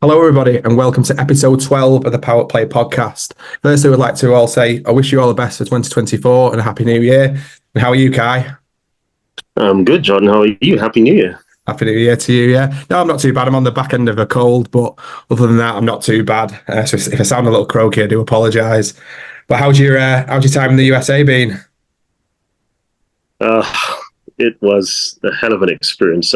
Hello, everybody, and welcome to episode 12 of the PowettPlay Podcast. Firstly, I would like to all say I wish you all the best for 2024 and a Happy New Year. And how are you, Kai? I'm good, Jordan. How are you? Happy New Year. Happy New Year to you, yeah. No, I'm not too bad. I'm on the back end of a cold, but other than that, I'm not too bad. So if I sound a little croaky, I do apologise. But how's your time in the USA been? It was a hell of an experience.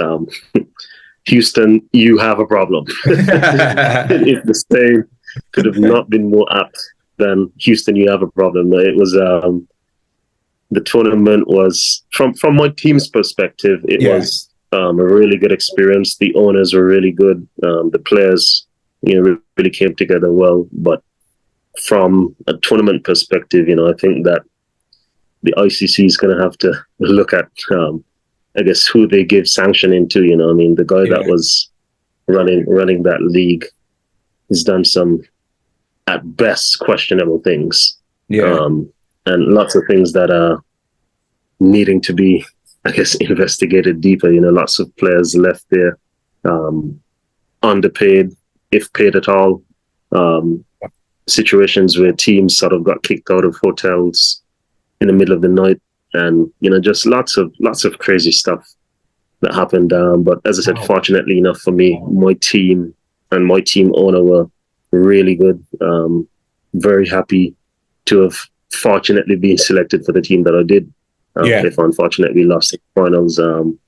Houston, you have a problem. If the same could have not been more apt than Houston, you have a problem. It was the tournament was from my team's perspective. It was a really good experience. The owners were really good. The players, really came together well. But from a tournament perspective, I think that the ICC is going to have to look at. I guess who they give sanctioning to, the guy that was running that league has done some, at best, questionable things. And lots of things that are needing to be, I guess, investigated deeper. Lots of players left there underpaid, if paid at all. Situations where teams sort of got kicked out of hotels in the middle of the night. And, just lots of crazy stuff that happened. But as I said, fortunately enough for me, my team and my team owner were really good. Very happy to have fortunately been selected for the team that I did. If unfortunately we lost in finals. And,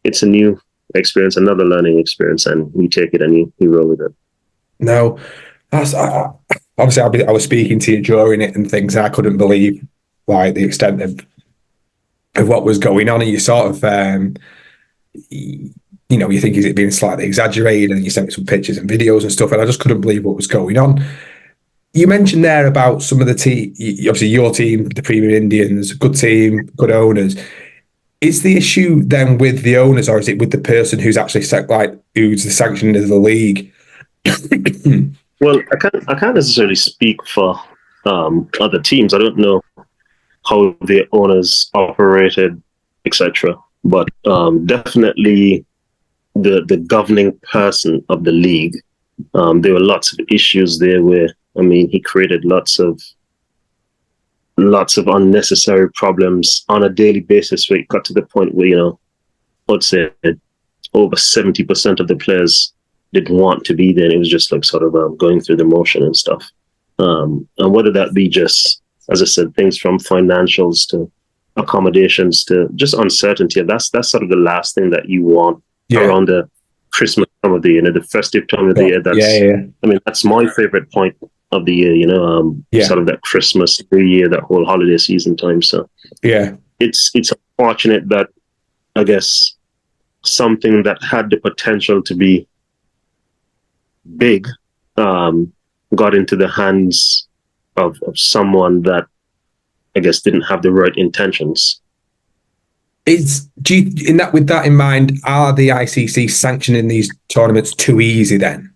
it's a new experience, another learning experience, and we take it and you roll with it. No, that's... Obviously, I was speaking to you during it and things, and I couldn't believe the extent of what was going on. And you sort of, you think, is it being slightly exaggerated? And you sent me some pictures and videos and stuff, and I just couldn't believe what was going on. You mentioned there about some of the team, obviously your team, the Premium Indians, good team, good owners. Is the issue then with the owners, or is it with the person who's actually who's the sanctioning of the league? Well, I can't necessarily speak for other teams. I don't know how the owners operated, etc. But definitely the governing person of the league, there were lots of issues there where, he created lots of unnecessary problems on a daily basis where it got to the point where, I'd say over 70% of the players didn't want to be there, and it was just going through the motion and stuff. And whether that be just, as I said, things from financials to accommodations to just uncertainty, that's sort of the last thing that you want around the Christmas time of the year, the festive time of the year. That's my favorite point of the year, sort of that Christmas, New Year, that whole holiday season time. So it's unfortunate that, I guess, something that had the potential to be big got into the hands of someone that, I guess, didn't have the right intentions. With that in mind, are the ICC sanctioning these tournaments too easy then?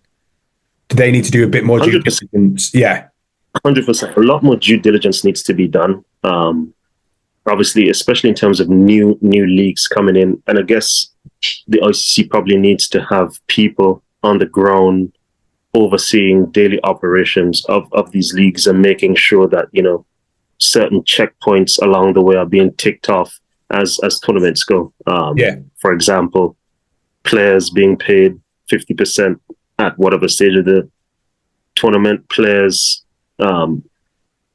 Do they need to do a bit more due diligence? Yeah. 100%. A lot more due diligence needs to be done. Obviously, especially in terms of new leagues coming in. And I guess the ICC probably needs to have people on the ground overseeing daily operations of these leagues and making sure that, certain checkpoints along the way are being ticked off as tournaments go. For example, players being paid 50% at whatever stage of the tournament, players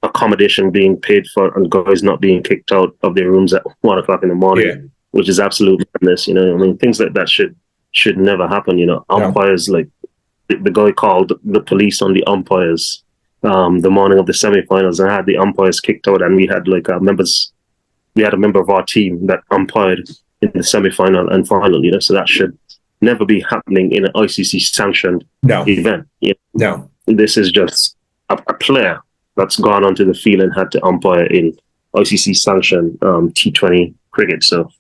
accommodation being paid for, and guys not being kicked out of their rooms at 1 o'clock in the morning, which is absolute madness. Things like that should never happen. Umpires, like the guy called the police on the umpires the morning of the semifinals and had the umpires kicked out, and we had a member of our team that umpired in the semifinal and final. So that should never be happening in an ICC sanctioned event. No, this is just a player that's gone onto the field and had to umpire in ICC sanctioned T20 cricket. So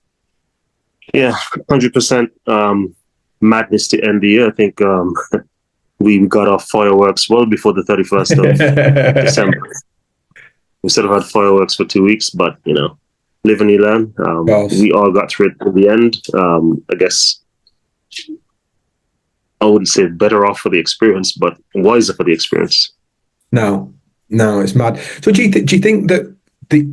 100% madness to end the year. I think we got our fireworks well before the 31st of December. We sort of had fireworks for 2 weeks, but live and you learn. We all got through it to the end. I guess I wouldn't say better off for the experience, but wiser for the experience. No, it's mad. So do you think that the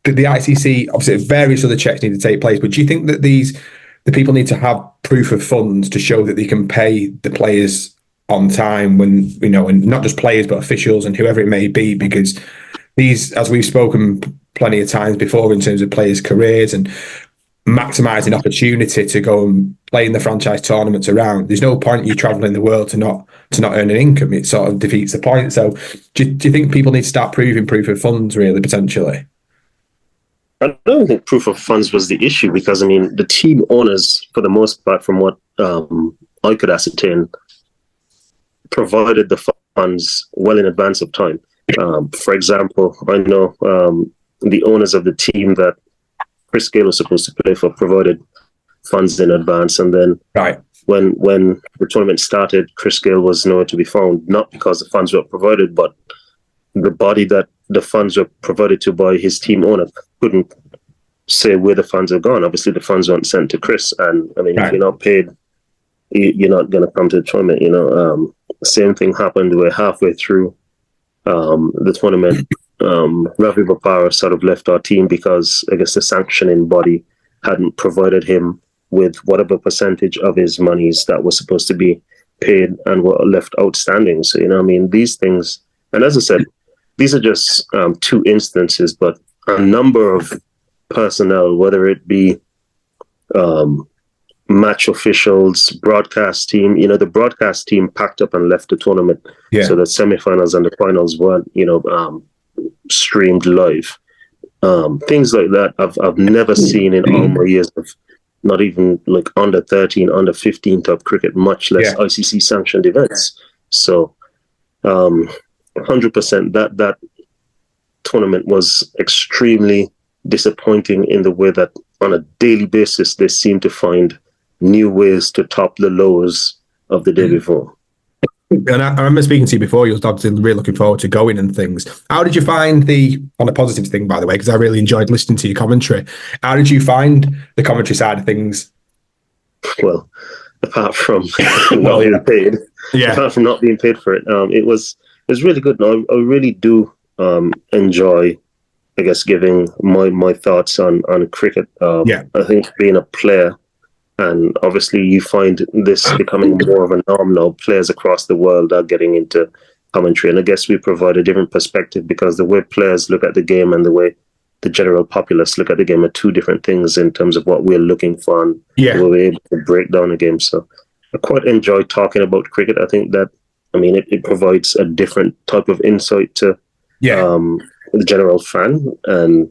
ICC, obviously various other checks need to take place, but do you think that the people need to have proof of funds to show that they can pay the players on time, when, you know, and not just players but officials and whoever it may be, because these, as we've spoken plenty of times before in terms of players' careers and maximising opportunity to go and play in the franchise tournaments around, there's no point you travelling the world to not earn an income. It sort of defeats the point. So do you think people need to start proving proof of funds, really, potentially? I don't think proof of funds was the issue, because, I mean, the team owners, for the most part, from what I could ascertain, provided the funds well in advance of time. For example, I know the owners of the team that Chris Gayle was supposed to play for provided funds in advance, and then when the tournament started, Chris Gayle was nowhere to be found, not because the funds were provided, but the body that the funds were provided to by his team owner couldn't say where the funds are gone. Obviously, the funds weren't sent to Chris, and I mean, if you're not paid, you're not going to come to the tournament. You know, same thing happened where halfway through the tournament, Ravi Bopara sort of left our team because I guess the sanctioning body hadn't provided him with whatever percentage of his monies that was supposed to be paid and were left outstanding. So, you know, I mean, these things, and as I said, these are just two instances, but a number of personnel, whether it be match officials, broadcast team, you know, the broadcast team packed up and left the tournament. So the semifinals and the finals weren't, you know, streamed live. Things like that I've never seen in all my years of not even like under 13, under 15 top cricket, much less ICC sanctioned events. So 100% that tournament was extremely disappointing in the way that on a daily basis they seem to find new ways to top the lows of the day before. And I remember speaking to you before, you was obviously really looking forward to going and things. How did you find on a positive thing, by the way, because I really enjoyed listening to your commentary, how did you find the commentary side of things? Well, apart from not being paid, apart from not being paid for it, it was really good. And I really do enjoy, I guess, giving my thoughts on cricket. I think being a player, and obviously you find this becoming more of a norm now. Players across the world are getting into commentary, and I guess we provide a different perspective, because the way players look at the game and the way the general populace look at the game are two different things in terms of what we're looking for and the way we're able to break down a game. So I quite enjoy talking about cricket. I think that, I mean, it provides a different type of insight to the general fan, and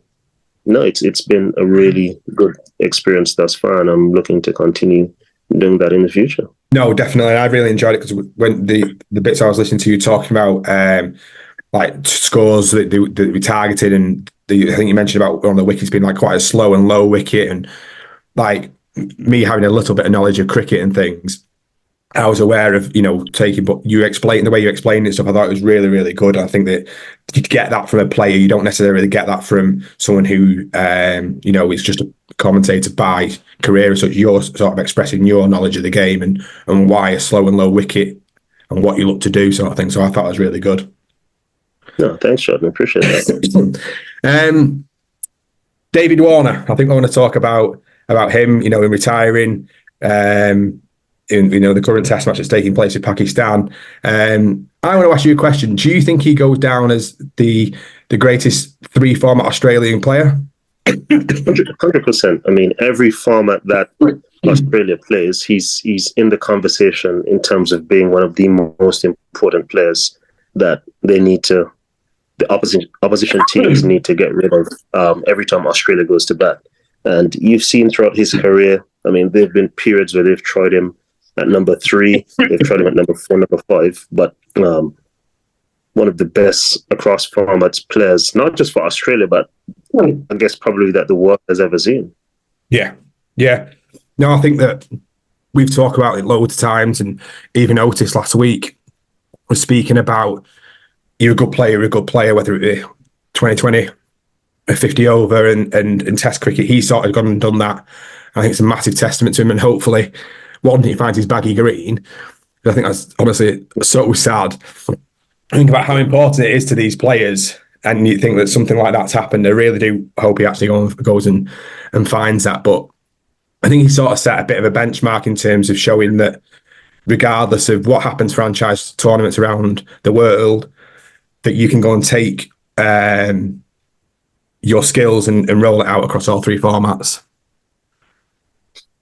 no, it's been a really good experience thus far, and I'm looking to continue doing that in the future. No, definitely. I really enjoyed it, because when the bits I was listening to you talking about, like scores that we targeted, and I think you mentioned about one of the wickets being like quite a slow and low wicket, and like me having a little bit of knowledge of cricket and things, I was aware of, you know, but you explain the way you explained it and stuff. I thought it was really, really good. I think that you get that from a player. You don't necessarily get that from someone who, you know, is just a commentator by career and such. You're sort of expressing your knowledge of the game and why a slow and low wicket and what you look to do, sort of thing. So I thought it was really good. No, thanks, Jordan. I appreciate that. David Warner, I think I want to talk about him, you know, in retiring. In, you know, the current test match that's taking place in Pakistan. I want to ask you a question. Do you think he goes down as the greatest three-format Australian player? 100%. I mean, every format that Australia plays, he's in the conversation in terms of being one of the most important players that the opposition teams need to get rid of every time Australia goes to bat. And you've seen throughout his career, I mean, there have been periods where they've tried him at number 3, they've tried him at number 4, number 5, but one of the best across formats players, not just for Australia, but I guess probably that the world has ever seen. Yeah. No, I think that we've talked about it loads of times, and even Otis last week was speaking about you're a good player, whether it be 2020, a 50 over and Test cricket. He's sort of gone and done that. I think it's a massive testament to him, and hopefully one, he finds his baggy green, I think that's honestly so sad. Think about how important it is to these players, and you think that something like that's happened. I really do hope he actually goes and finds that. But I think he sort of set a bit of a benchmark in terms of showing that regardless of what happens franchise tournaments around the world, that you can go and take your skills and roll it out across all three formats.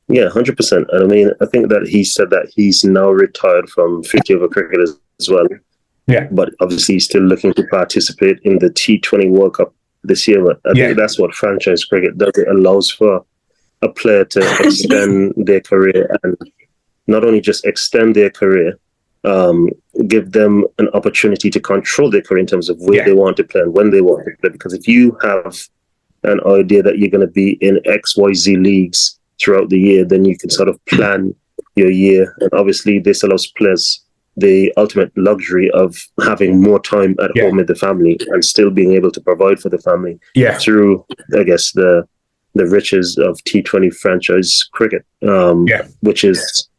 Yeah, 100%. And I mean, I think that he said that he's now retired from 50 over cricket as well. Yeah. But obviously he's still looking to participate in the T20 World Cup this year. But I think that's what franchise cricket does. It allows for a player to extend their career, and not only just extend their career, give them an opportunity to control their career in terms of where they want to play and when they want to play. Because if you have an idea that you're going to be in XYZ leagues throughout the year, then you can sort of plan your year. And obviously this allows players the ultimate luxury of having more time at home with the family and still being able to provide for the family through, I guess, the riches of T20 franchise cricket, which is,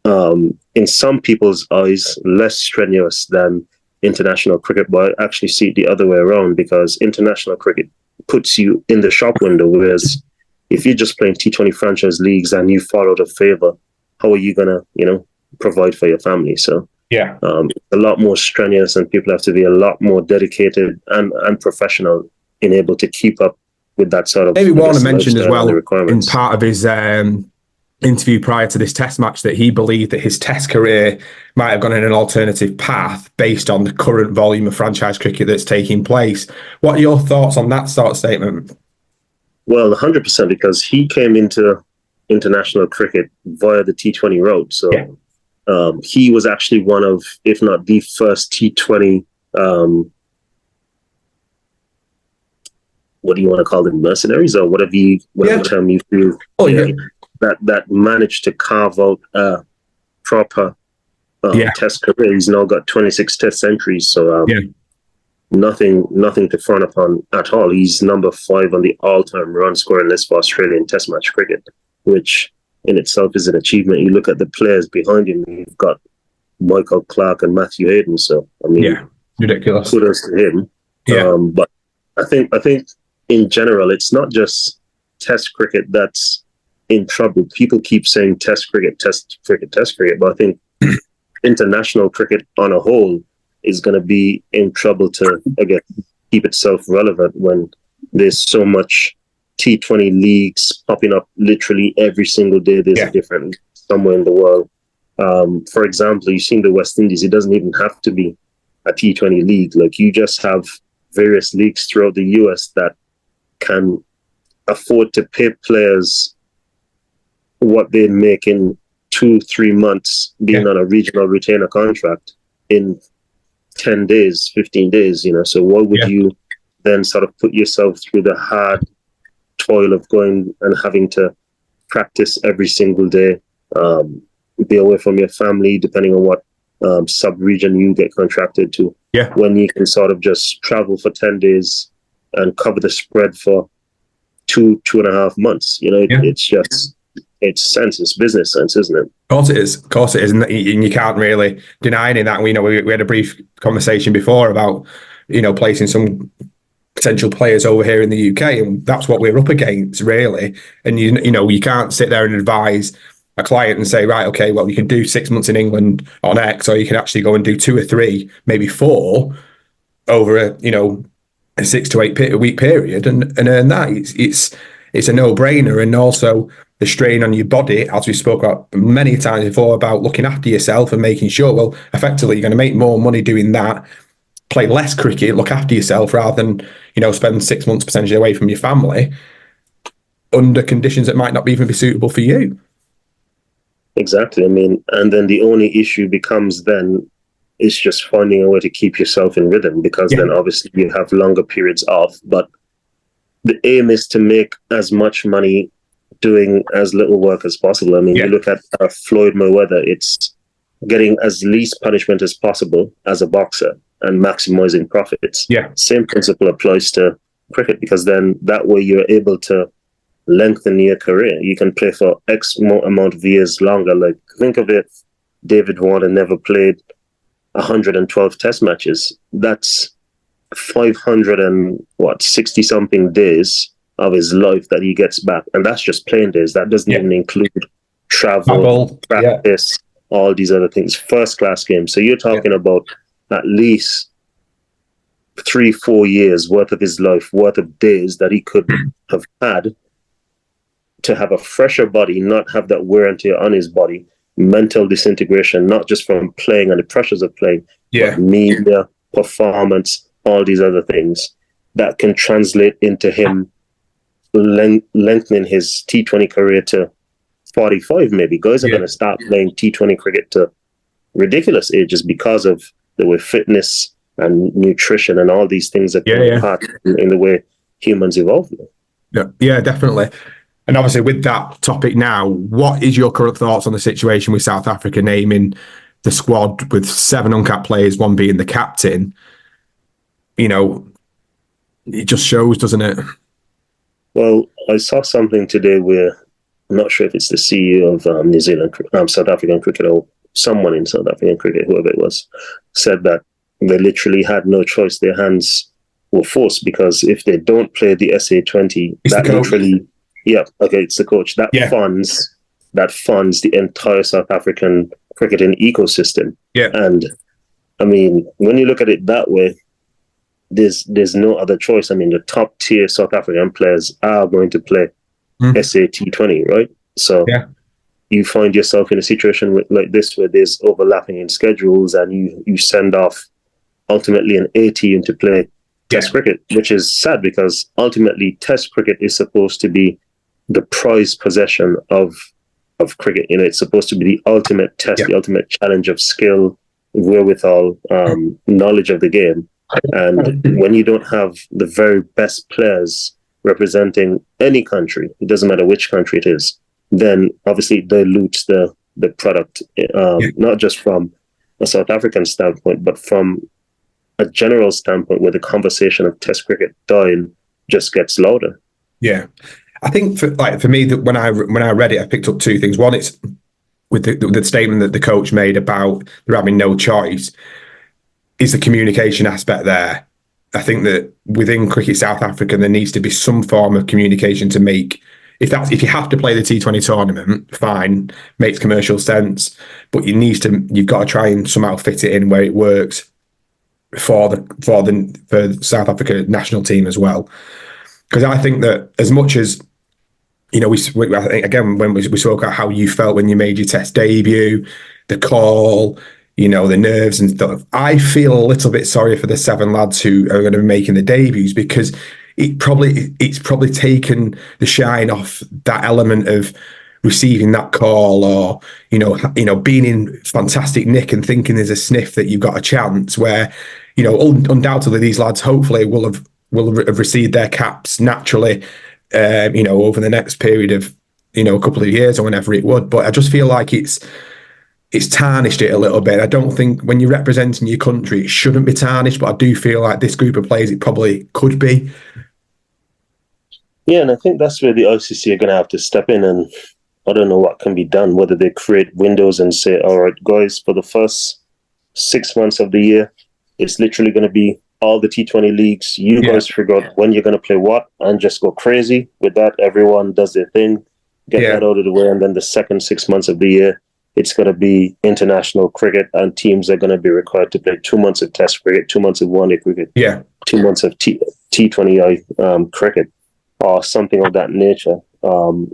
in some people's eyes, less strenuous than international cricket. But I actually see it the other way around, because international cricket puts you in the shop window, whereas if you're just playing T20 franchise leagues and you fall out of favor, how are you going to, provide for your family? So a lot more strenuous, and people have to be a lot more dedicated and professional in able to keep up with that sort of. Maybe Warner mentioned as well in part of his interview prior to this test match that he believed that his test career might have gone in an alternative path based on the current volume of franchise cricket that's taking place. What are your thoughts on that sort of statement? Well, 100%, because he came into international cricket via the T20 route. So he was actually one of, if not the first T20, what do you want to call them, mercenaries or whatever term you feel, that managed to carve out a proper test career. He's now got 26 test centuries. So nothing to frown upon at all. He's number 5 on the all-time run scoring list for Australian test match cricket, which in itself is an achievement. You look at the players behind him, you've got Michael Clarke and Matthew Hayden. So, I mean, ridiculous. Kudos to him. But I think in general, it's not just test cricket that's in trouble. People keep saying test cricket, but I think international cricket on a whole is going to be in trouble to, again, keep itself relevant when there's so much T20 leagues popping up literally every single day. There's a different somewhere in the world. For example, you've seen the West Indies. It doesn't even have to be a T20 league. Like, you just have various leagues throughout the US that can afford to pay players what they make in 2-3 months being on a regional retainer contract in 10 days, 15 days, So why would you then sort of put yourself through the hard toil of going and having to practice every single day, be away from your family, depending on what sub-region you get contracted to, when you can sort of just travel for 10 days and cover the spread for 2.5 months? It's just, it's business sense, isn't it? Of course it is. And you can't really deny any of that. We had a brief conversation before about, placing some potential players over here in the UK, and that's what we're up against, really. And you can't sit there and advise a client and say, right, okay, well, you can do 6 months in England on X, or you can actually go and do 2 or 3, maybe 4 over a 6 to 8 week period and earn that. It's a no-brainer. And also the strain on your body, as we spoke about many times before, about looking after yourself and making sure, well, effectively you're going to make more money doing that, play less cricket, look after yourself, rather than spend 6 months potentially away from your family under conditions that might not even be suitable for you. Exactly. I mean, and then the only issue becomes then is just finding a way to keep yourself in rhythm, because then obviously you have longer periods off. But the aim is to make as much money doing as little work as possible. I mean, you look at Floyd Mayweather, it's getting as least punishment as possible as a boxer and maximizing profits. Same principle applies to cricket, because then that way you're able to lengthen your career. You can play for X amount of years longer. Like, think of it David Warner never played 112 test matches. That's 560 something days of his life that he gets back. And that's just playing days. That doesn't even include travel, practice, all these other things. First class games. So you're talking about at least 3-4 years worth of his life, worth of days that he could have had to have a fresher body, not have that wear and tear on his body, mental disintegration, not just from playing and the pressures of playing, but media, performance, all these other things that can translate into him lengthening his T20 career to 45 maybe. Guys are going to start playing T20 cricket to ridiculous ages because of the way fitness and nutrition and all these things that play a part in the way humans evolve. Yeah, definitely. And obviously with that topic now, what is your current thoughts on the situation with South Africa naming the squad with 7 uncapped players, one being the captain? You know, it just shows, doesn't it? Well, I saw something today where I'm not sure if it's the CEO of South African cricket or someone in South African cricket, whoever it was, said that they literally had no choice. Their hands were forced because if they don't play the SA20, that literally, it's the coach. That funds the entire South African cricketing ecosystem. Yeah. And I mean, when you look at it that way, there's no other choice. I mean, the top tier South African players are going to play SAT20, right? So you find yourself in a situation like this where there's overlapping in schedules and you send off ultimately an A team to play Test cricket, which is sad because ultimately Test cricket is supposed to be the prized possession of cricket. You know, it's supposed to be the ultimate test, the ultimate challenge of skill, wherewithal, knowledge of the game. And when you don't have the very best players representing any country, it doesn't matter which country it is, then obviously it dilutes the product, not just from a South African standpoint, but from a general standpoint where the conversation of Test cricket dying just gets louder. Yeah. I think for me, that when I read it, I picked up 2 things. One, it's with the statement that the coach made about there having no choice, is the communication aspect there. I think that within Cricket South Africa, there needs to be some form of communication to make, if you have to play the T20 tournament, fine, makes commercial sense, but you've got to try and somehow fit it in where it works for the South Africa national team as well. Because I think that as much as, you know, I think again when we spoke about how you felt when you made your Test debut, the call, you know, the nerves and stuff, I feel a little bit sorry for the 7 lads who are going to be making the debuts, because it's probably taken the shine off that element of receiving that call, or you know being in fantastic nick and thinking there's a sniff that you've got a chance, where, you know, undoubtedly these lads hopefully will have received their caps naturally, you know, over the next period of, you know, a couple of years or whenever it would. But I just feel like it's tarnished it a little bit. I don't think when you're representing your country, it shouldn't be tarnished, but I do feel like this group of players, it probably could be. Yeah, and I think that's where the ICC are going to have to step in, and I don't know what can be done, whether they create windows and say, all right, guys, for the first 6 months of the year, it's literally going to be all the T20 leagues. You guys figure out when you're going to play what and just go crazy with that. Everyone does their thing, get that out of the way, and then the second 6 months of the year, it's going to be international cricket, and teams are going to be required to play 2 months of Test cricket, 2 months of one-day cricket, 2 months of T20I cricket, or something of that nature.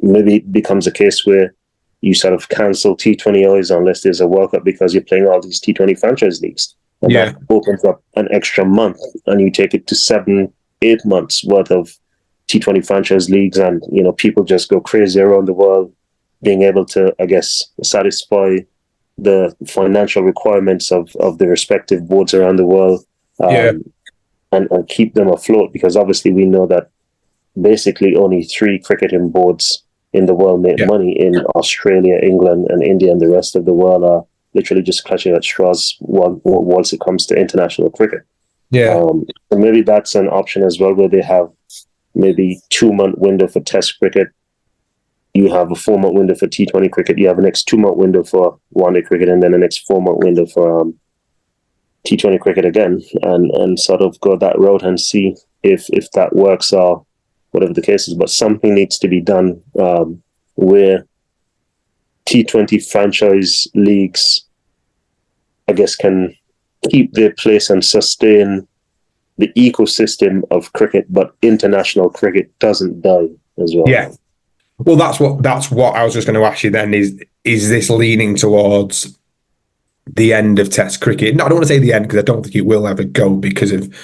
Maybe it becomes a case where you sort of cancel T20Is unless there's a World Cup, because you're playing all these T20 franchise leagues. And that opens up an extra month, and you take it to 7-8 months worth of T20 franchise leagues, and, you know, people just go crazy around the world, being able to, I guess, satisfy the financial requirements of the respective boards around the world, and keep them afloat, because obviously we know that basically only 3 cricketing boards in the world make money in Australia, England, and India, and the rest of the world are literally just clutching at straws once it comes to international cricket. So maybe that's an option as well, where they have maybe 2-month window for Test cricket you have a 4-month window for T20 cricket. You have the next 2-month window for one-day cricket, and then the next 4-month window for T20 cricket again, and sort of go that route and see if that works or whatever the case is. But something needs to be done where T20 franchise leagues, I guess, can keep their place and sustain the ecosystem of cricket, but international cricket doesn't die as well. Yeah. Well, that's what I was just going to ask you then, is this leaning towards the end of Test cricket? No, I don't want to say the end, because I don't think it will ever go because of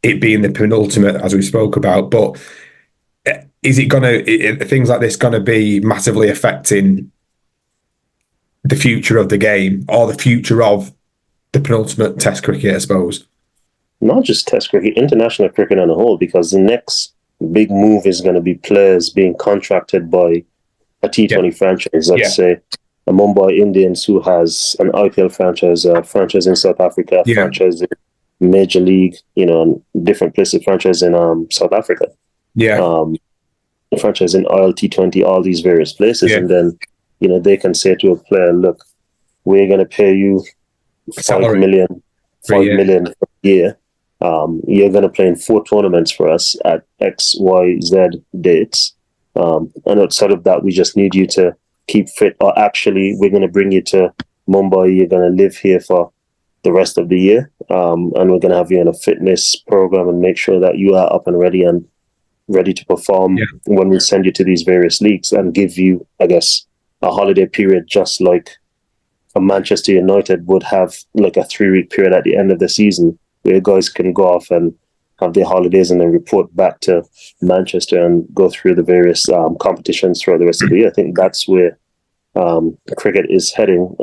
it being the penultimate, as we spoke about. But is it things like this going to be massively affecting the future of the game, or the future of the penultimate Test cricket, I suppose? Not just Test cricket, international cricket on a whole, because the next big move is going to be players being contracted by a T20 franchise. Let's say a Mumbai Indians who has an IPL franchise, a franchise in South Africa, a franchise in Major League, and different places, franchise in South Africa. A franchise in ILT20, all these various places. And then, they can say to a player, look, we're going to pay you $5 million a year. You're going to play in 4 tournaments for us at X, Y, Z dates. And outside of that, we just need you to keep fit. Or actually, we're going to bring you to Mumbai. You're going to live here for the rest of the year. And we're going to have you in a fitness program and make sure that you are up and ready to perform when we send you to these various leagues, and give you, I guess, a holiday period, just like a Manchester United would have, like a 3-week period at the end of the season, where guys can go off and have their holidays and then report back to Manchester and go through the various competitions throughout the rest of the year. I think that's where cricket is heading.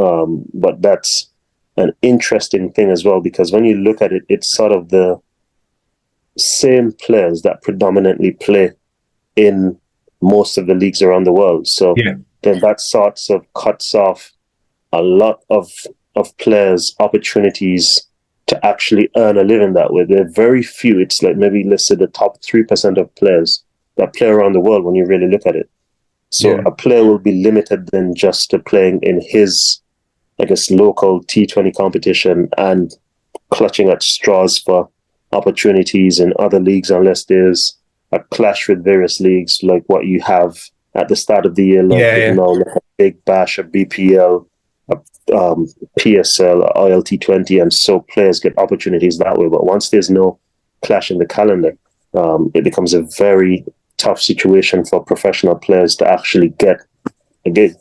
But that's an interesting thing as well, because when you look at it, it's sort of the same players that predominantly play in most of the leagues around the world. So then that sorts of cuts off a lot of players' opportunities to actually earn a living that way. There are very few. It's like maybe, let's say, the top 3% of players that play around the world when you really look at it. So a player will be limited then just to playing in his, I guess, local T20 competition and clutching at straws for opportunities in other leagues, unless there's a clash with various leagues, like what you have at the start of the year, like a Big Bash, a BPL, a PSL, a ILT20, and so players get opportunities that way. But once there's no clash in the calendar, it becomes a very tough situation for professional players to actually get a gig.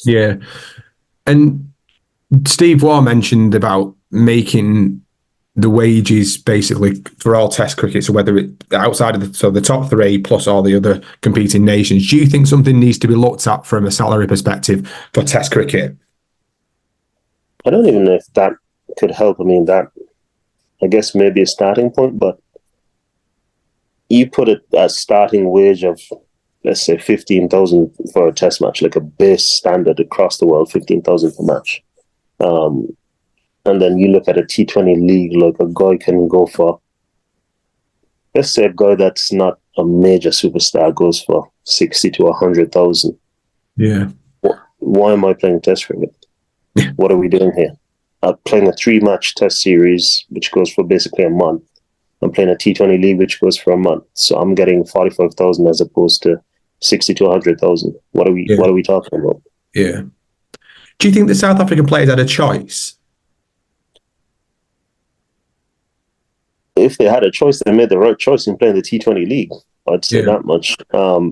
Yeah. And Steve Waugh mentioned about making the wages basically for all Test cricket, so whether it outside of the top 3 plus all the other competing nations, do you think something needs to be looked at from a salary perspective for Test cricket? I don't even know if that could help. I mean, that, I guess, maybe a starting point, but you put a starting wage of, let's say, 15,000 for a Test match, like a base standard across the world, 15,000 per match. And then you look at a T20 league, like a guy can go for, let's say, a guy that's not a major superstar goes for 60 to 100,000. Yeah. Why am I playing Test cricket? What are we doing here? I'm playing a 3-match Test series, which goes for basically a month. I'm playing a T20 league, which goes for a month. So I'm getting 45,000 as opposed to 60 to 100,000. What are we talking about? Yeah. Do you think the South African players had a choice? If they had a choice, they made the right choice in playing the T20 league. I'd say that much.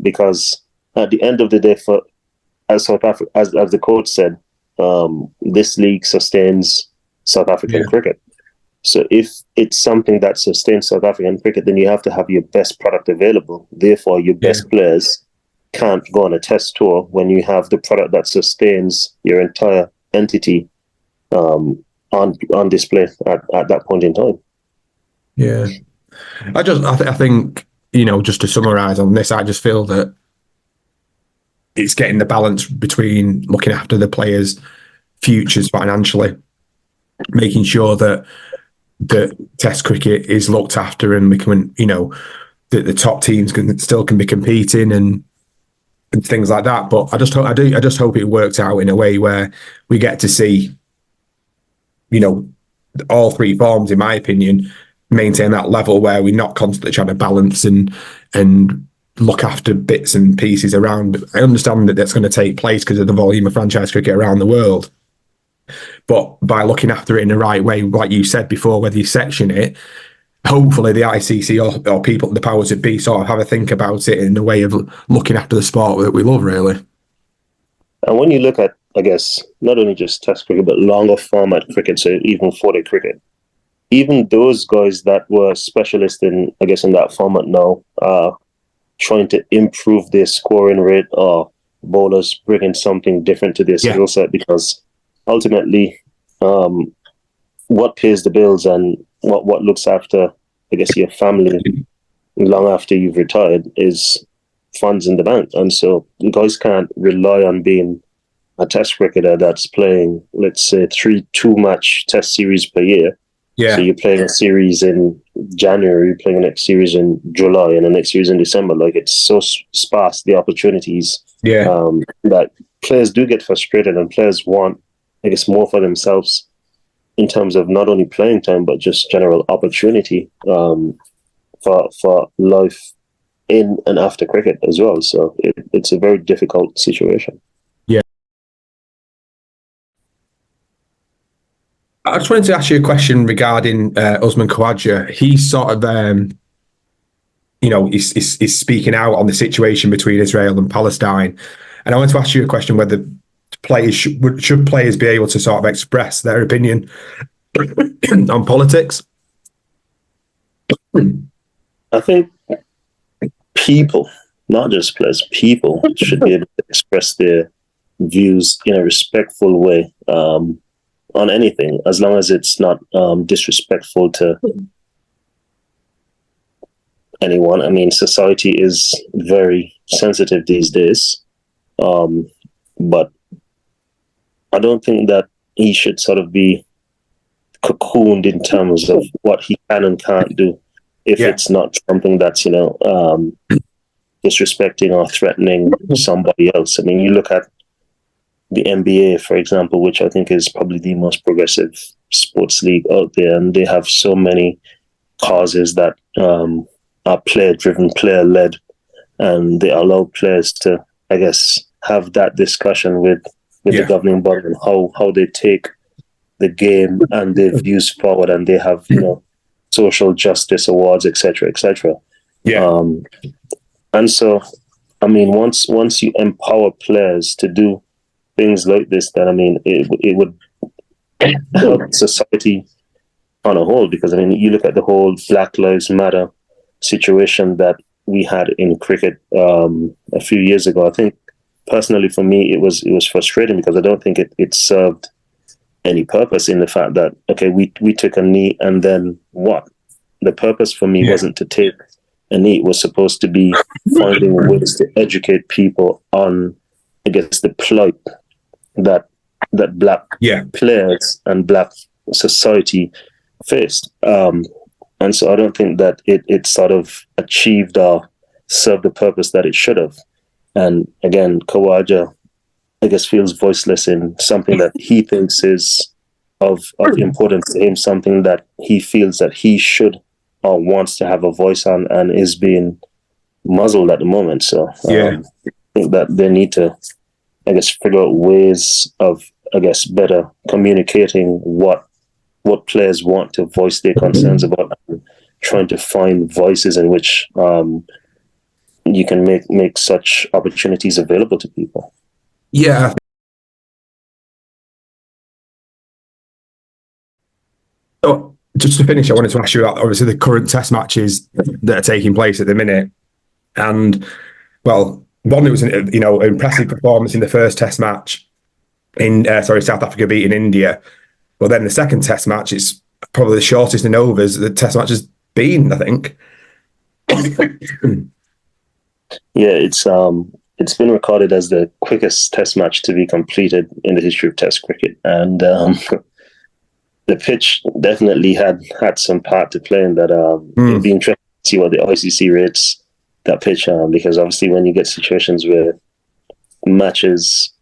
Because at the end of the day, as South Africa, as the coach said, this league sustains South African cricket. So if it's something that sustains South African cricket, then you have to have your best product available. Therefore, your best players can't go on a Test tour when you have the product that sustains your entire entity on display at that point in time. Yeah. I think, just to summarize on this, I just feel that it's getting the balance between looking after the players' futures financially, making sure that the Test cricket is looked after, and we can, that the top teams can be competing, and and things like that. But I just hope it works out in a way where we get to see, all three forms, in my opinion, maintain that level where we're not constantly trying to balance and look after bits and pieces around. I understand that that's going to take place because of the volume of franchise cricket around the world. But by looking after it in the right way, like you said before, whether you section it, hopefully the ICC or people, the powers that be, sort of have a think about it in a way of looking after the sport that we love, really. And when you look at, I guess, not only just Test cricket, but longer format cricket, so even 40 cricket, even those guys that were specialists in, I guess, in that format now are trying to improve their scoring rate, or bowlers bringing something different to their skill set, because ultimately, what pays the bills and what looks after, I guess, your family long after you've retired is funds in the bank. And so guys can't rely on being a Test cricketer that's playing, let's say, 2-match Test series per year. So you're playing a series in January, you're playing the next series in July, and the next series in December. Like, it's so sparse, the opportunities, that players do get frustrated, and players want, I guess, more for themselves in terms of not only playing time, but just general opportunity for life in and after cricket as well. So it's a very difficult situation. I just wanted to ask you a question regarding Usman Khawaja. He's sort of, he's speaking out on the situation between Israel and Palestine. And I want to ask you a question whether players should players be able to sort of express their opinion on politics? I think people, not just players, people should be able to express their views in a respectful way. On anything, as long as it's not disrespectful to anyone. I mean, society is very sensitive these days, but I don't think that he should sort of be cocooned in terms of what he can and can't do if it's not something that's, disrespecting or threatening somebody else. I mean, you look at the NBA, for example, which I think is probably the most progressive sports league out there, and they have so many causes that are player-driven, player-led, and they allow players to, I guess, have that discussion with the governing body and how they take the game and their views forward, and they have, social justice awards, etc., etc. And so, I mean, once you empower players to do things like this, then I mean, it would help society on a whole, because I mean, you look at the whole Black Lives Matter situation that we had in cricket a few years ago. I think personally for me, it was frustrating, because I don't think it served any purpose in the fact that, okay, we took a knee, and then what? The purpose for me wasn't to take a knee. It was supposed to be finding ways to educate people on, I guess, the plight that Black players and Black society faced. And so I don't think that it sort of achieved or served the purpose that it should have. And again, Khawaja, I guess, feels voiceless in something that he thinks is of importance to him, something that he feels that he should or wants to have a voice on, and is being muzzled at the moment. So I think that they need to, I guess, figure out ways of, I guess, better communicating what players want to voice their concerns about, and trying to find voices in which you can make such opportunities available to people. Yeah. So just to finish, I wanted to ask you about, obviously, the current Test matches that are taking place at the minute. And, well, one, it was an impressive performance in the first Test match in South Africa beating India. But then the second Test match is probably the shortest in overs the Test match has been, I think. Yeah, it's been recorded as the quickest Test match to be completed in the history of Test cricket, and the pitch definitely had some part to play in that. It'd be interesting to see what the ICC rates that pitch, because obviously when you get situations where matches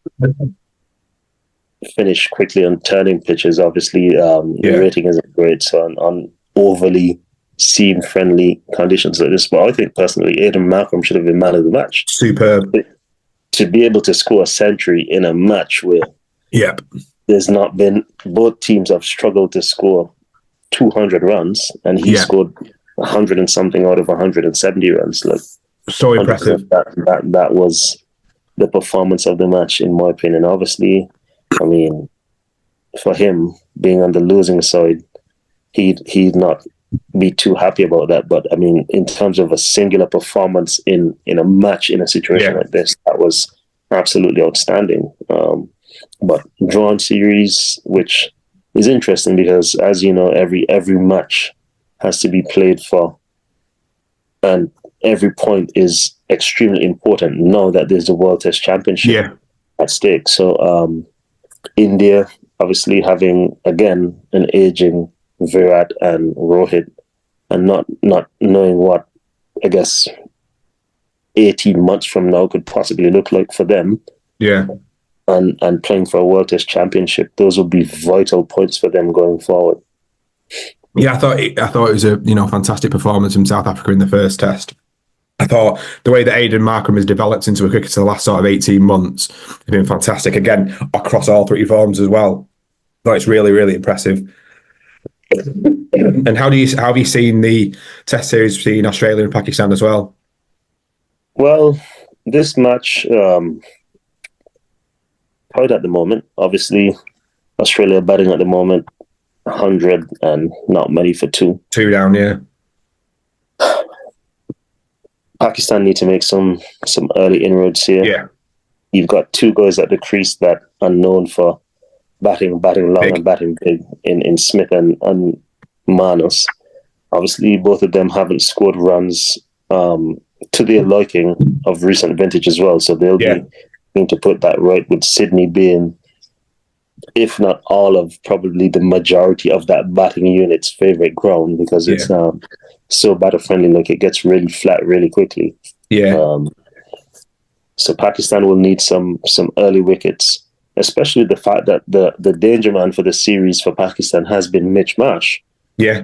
finish quickly on turning pitches. Obviously, the rating isn't great, so on overly seam-friendly conditions like this. But I think personally, Aidan Markram should have been man of the match. Superb. To be able to score a century in a match where there's not been, both teams have struggled to score 200 runs, and he scored 100 and something out of 170 runs. Like, so impressive. That was the performance of the match, in my opinion. Obviously, I mean, for him being on the losing side, he'd not be too happy about that. But I mean, in terms of a singular performance in a match, in a situation like this, that was absolutely outstanding. But drawn series, which is interesting because, as you know, every match has to be played for, and every point is extremely important now that there's the World Test Championship at stake. So India, obviously having, again, an aging Virat and Rohit, and not knowing what, I guess, 18 months from now could possibly look like for them. Yeah. And playing for a World Test Championship, those will be vital points for them going forward. Yeah, I thought it was a fantastic performance from South Africa in the first test. I thought the way that Aidan Markram has developed into a cricketer the last sort of 18 months has been fantastic. Again, across all three forms as well. I thought it's really, really impressive. And how have you seen the test series between Australia and Pakistan as well? Well, this match, tied at the moment. Obviously, Australia batting at the moment, 100 and not many for two. Two down, yeah. Pakistan need to make some early inroads here. Yeah. You've got two guys at the crease that are known for batting long big. And batting big in Smith and Manus. Obviously, both of them haven't scored runs to their liking of recent vintage as well. So they'll be going to put that right, with Sydney being, if not all of, probably the majority of that batting unit's favourite ground, because it's so batter friendly. Like, it gets really flat really quickly. Yeah. So Pakistan will need some early wickets, especially the fact that the danger man for the series for Pakistan has been Mitch Marsh. Yeah.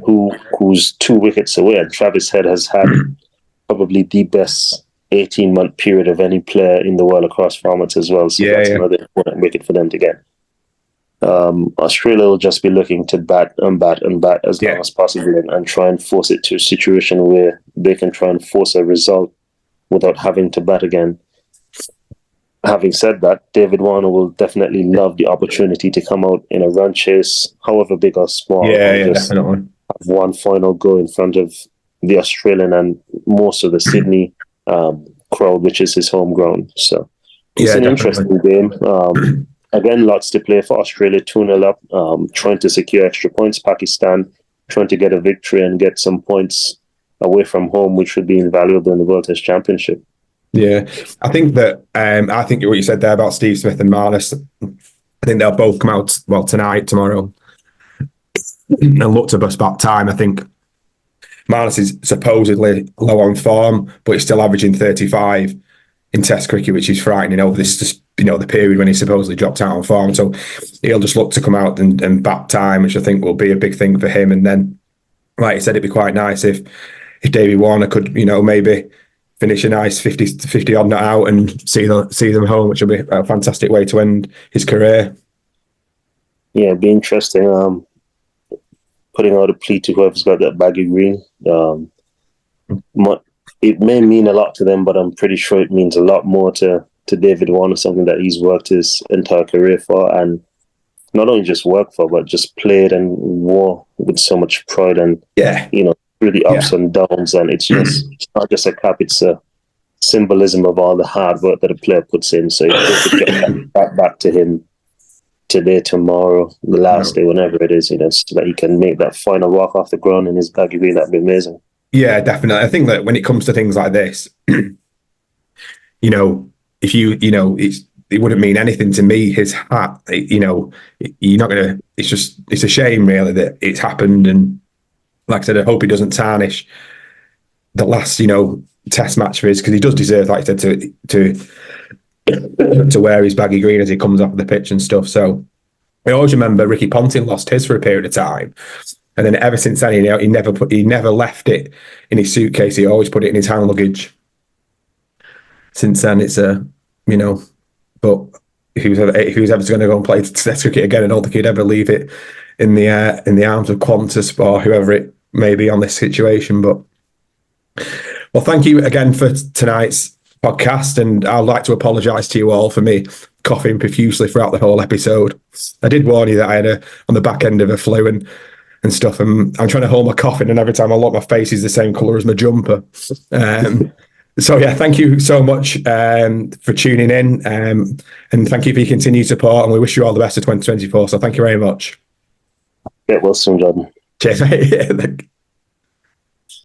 Who's 2 wickets away, and Travis Head has had probably the best 18-month period of any player in the world across formats as well. So that's another important wicket for them to get. Australia will just be looking to bat as long as possible and try and force it to a situation where they can try and force a result without having to bat again. Having said that, David Warner will definitely love the opportunity to come out in a run chase, however big or small, and just definitely have one final go in front of the Australian and most of the Sydney crowd, which is his home ground. So it's an interesting game. Again, lots to play for Australia, 2-0 up, trying to secure extra points. Pakistan trying to get a victory and get some points away from home, which would be invaluable in the World Test Championship. Yeah, I think that I think what you said there about Steve Smith and Marnus, I think they'll both come out tomorrow, and look to bust back time. I think Marnus is supposedly low on form, but he's still averaging 35 in Test cricket, which is frightening over this, the period when he supposedly dropped out on form. So he'll just look to come out and bat time, which I think will be a big thing for him. And then, like you said, it'd be quite nice if David Warner could, maybe finish a nice 50 odd not out and see them home, which will be a fantastic way to end his career. Yeah, it'd be interesting. Putting out a plea to whoever's got that baggy green. It may mean a lot to them, but I'm pretty sure it means a lot more to David Warner, something that he's worked his entire career for, and not only just worked for, but just played and wore with so much pride and through the ups and downs. And it's not just a cap; it's a symbolism of all the hard work that a player puts in. So if you could get that back to him today, tomorrow, the last day, whenever it is, so that he can make that final walk off the ground in his baggy green, that'd be amazing. Yeah, definitely. I think that when it comes to things like this, if it wouldn't mean anything to me, his hat, you're not going to, it's a shame really that it's happened. And like I said, I hope he doesn't tarnish the last, Test match for his, because he does deserve, like I said, to to wear his baggy green as he comes off the pitch and stuff. So I always remember Ricky Ponting lost his for a period of time. And then ever since then, he never left it in his suitcase. He always put it in his hand luggage. Since then, it's but if he was ever going to go and play Test cricket again, I don't think he'd ever leave it in the arms of Qantas or whoever it may be on this situation. But well, thank you again for tonight's podcast, and I'd like to apologise to you all for me coughing profusely throughout the whole episode. I did warn you that I had on the back end of a flu and stuff, and I'm trying to hold my cough in, and every time I look, my face is the same colour as my jumper. So yeah, thank you so much for tuning in, and thank you for your continued support, and we wish you all the best for 2024. So thank you very much. Get well soon, Jordan. Cheers, mate.